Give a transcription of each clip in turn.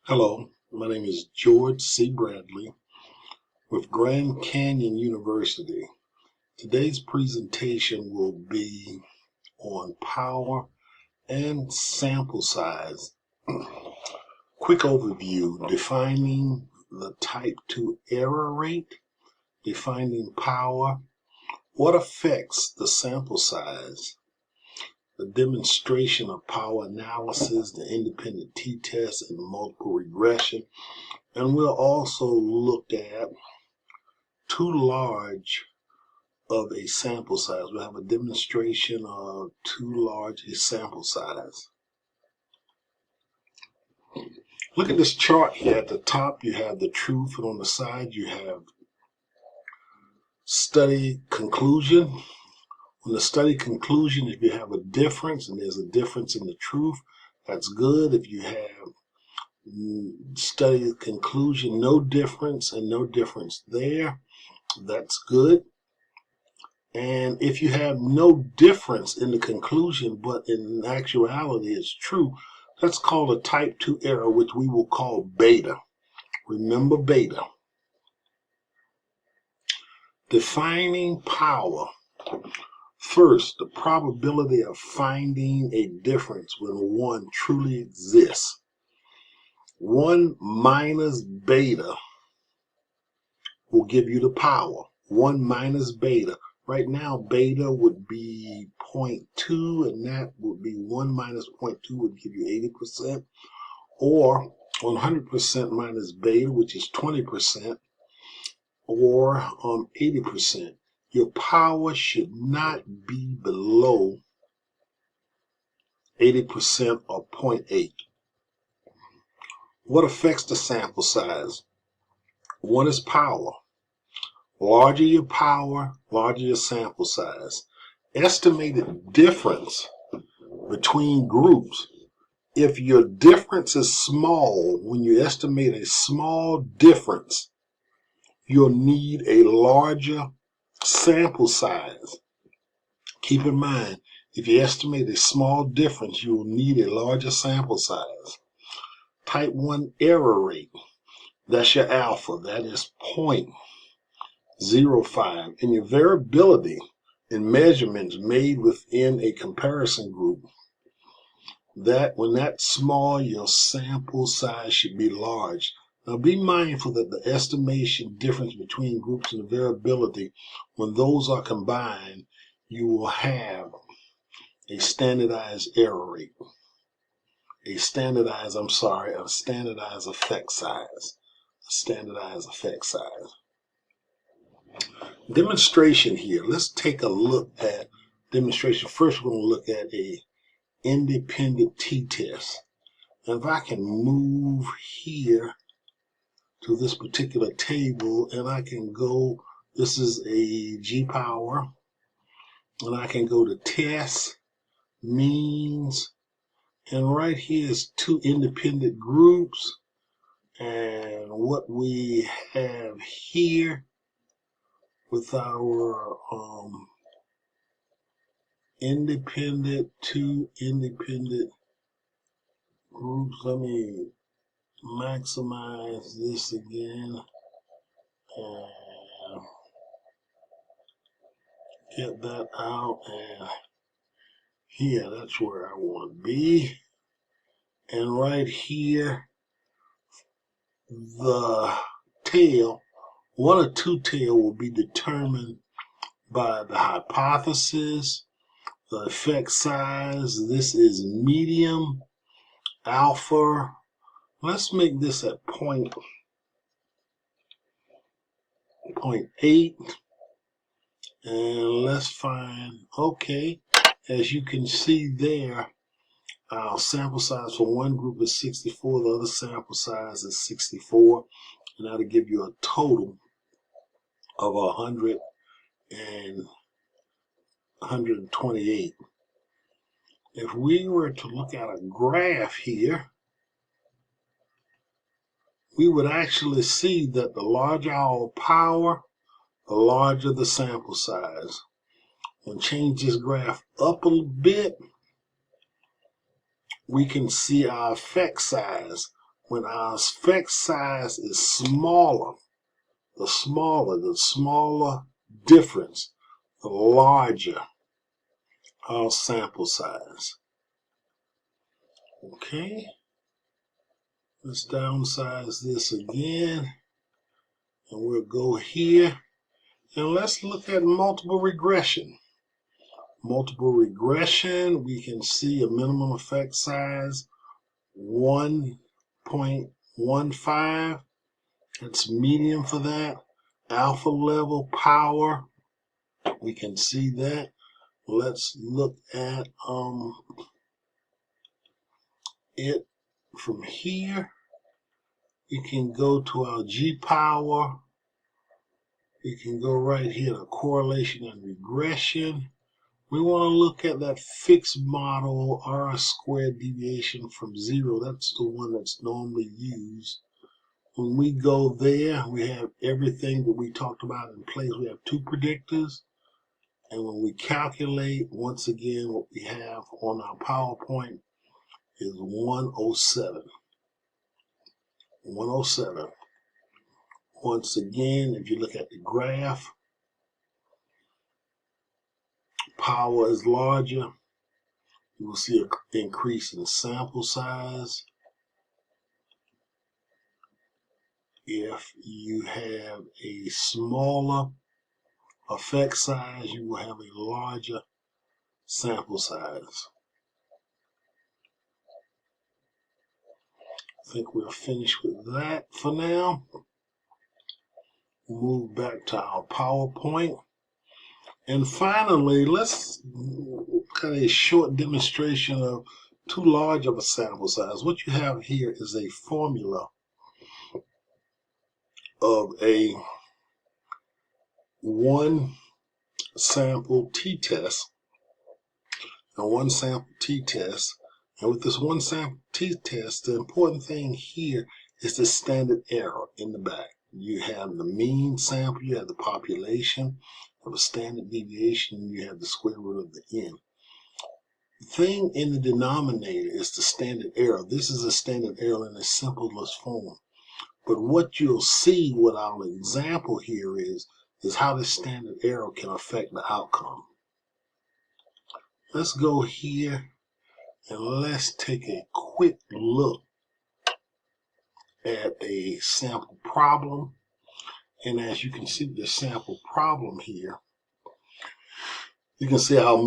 Hello, my name is George C. Bradley with Grand Canyon University. Today's presentation will be on power and sample size. Quick overview: defining the type 2 error rate, defining power, what affects the sample size, the demonstration of power analysis, the independent t-test, and multiple regression. And we'll also look at too large of a sample size. We'll have a demonstration of too large a sample size. Look at this chart here. At the top you have the truth, and on the side you have study conclusion. On the study conclusion, if you have a difference and there's a difference in the truth, that's good. If you have study conclusion, no difference and no difference there, that's good. And if you have no difference in the conclusion, but in actuality it's true, that's called a type 2 error, which we will call beta. Remember beta. Defining power. First, the probability of finding a difference when one truly exists. 1 minus beta will give you the power. 1 minus beta. Right now, beta would be 0.2, and that would be 1 minus 0.2 would give you 80%. Or 100% minus beta, which is 20%, or 80%. Your power should not be below 80% or 0.8. What affects the sample size? One is power. Larger your power, larger your sample size. Estimated difference between groups. If your difference is small, when you estimate a small difference, you'll need a larger sample size. Keep in mind, if you estimate a small difference, you will need a larger sample size. Type 1 error rate. That's your alpha. That is 0.05. And your variability in measurements made within a comparison group, that when that's small, your sample size should be large. Now be mindful that the estimation difference between groups and the variability, when those are combined, you will have a standardized error rate. A standardized effect size. A standardized effect size. Demonstration here. Let's take a look at demonstration. First, we're going to look at a independent t-test. And if I can move here to this particular table, and I can go, this is a G-power, and I can go to test, means, and right here is two independent groups. And what we have here with our two independent groups, let me maximize this again and get that out, and here, that's where I want to be. And right here, the tail, one or two tail will be determined by the hypothesis, the effect size. This is medium, alpha. Let's make this at 0.8, and let's find, okay, as you can see there, our sample size for one group is 64, the other sample size is 64, and that'll give you a total of 128. If we were to look at a graph here, we would actually see that the larger our power, the larger the sample size. We'll change this graph up a little bit. We can see our effect size. when our effect size is smaller, the smaller difference, the larger our sample size. Okay, let's downsize this again, and we'll go here, and let's look at multiple regression. Multiple regression, we can see a minimum effect size 1.15. That's medium for that. Alpha level power, we can see that. Let's look at it from here. We can go to our G power. We can go right here to correlation and regression. We want to look at that fixed model R squared deviation from 0. That's the one that's normally used. When we go there, we have everything that we talked about in place. We have 2 predictors. And when we calculate, once again, what we have on our PowerPoint is 107. 107. Once again, if you look at the graph, power is larger. You will see an increase in sample size. If you have a smaller effect size, you will have a larger sample size. I think we're finished with that for now. Move back to our PowerPoint. And finally, let's look at a short demonstration of too large of a sample size. What you have here is a formula of a one sample t-test, and one sample t-test. And with this one sample t-test, the important thing here is the standard error in the back. You have the mean sample, you have the population, you have a standard deviation, and you have the square root of the n. The thing in the denominator is the standard error. This is a standard error in its simplest form. But what you'll see with our example here is how the standard error can affect the outcome. Let's go here and let's take a quick look at a sample problem. And as you can see the sample problem here, you can see our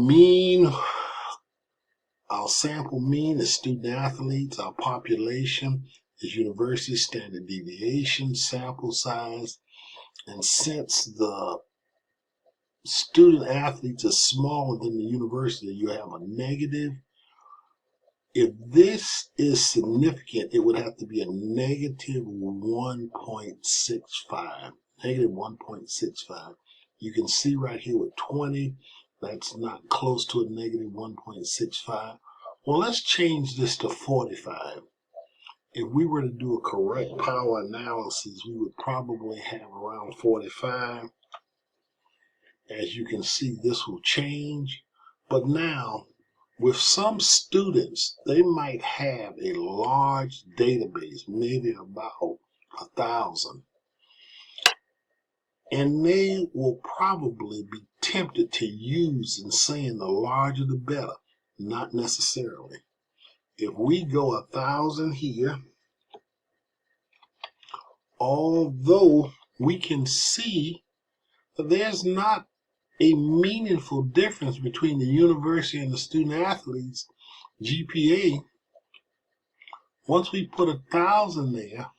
sample mean is student athletes, our population is university standard deviation, sample size. And since the student athletes are smaller than the university, you have a negative. If this is significant, it would have to be a negative 1.65. Negative 1.65. You can see right here with 20, that's not close to a negative 1.65. Well, let's change this to 45. If we were to do a correct power analysis, we would probably have around 45. As you can see, this will change. But now, with some students, they might have a large database, maybe about 1,000. And they will probably be tempted to use and saying the larger the better. Not necessarily. If we go 1,000 here, although we can see that there's not a meaningful difference between the university and the student athletes GPA, once we put 1,000 there,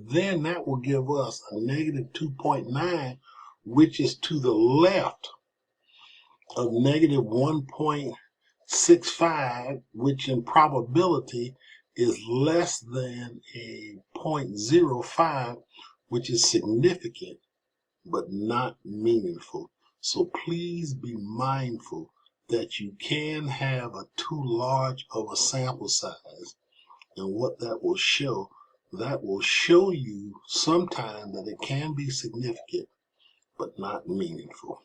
then that will give us a negative 2.9, which is to the left of negative 1.65, which in probability is less than a 0.05, which is significant but not meaningful. So please be mindful that you can have a too large of a sample size. And what that will show you sometime that it can be significant but not meaningful.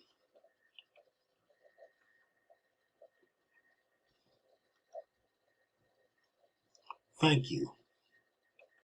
Thank you.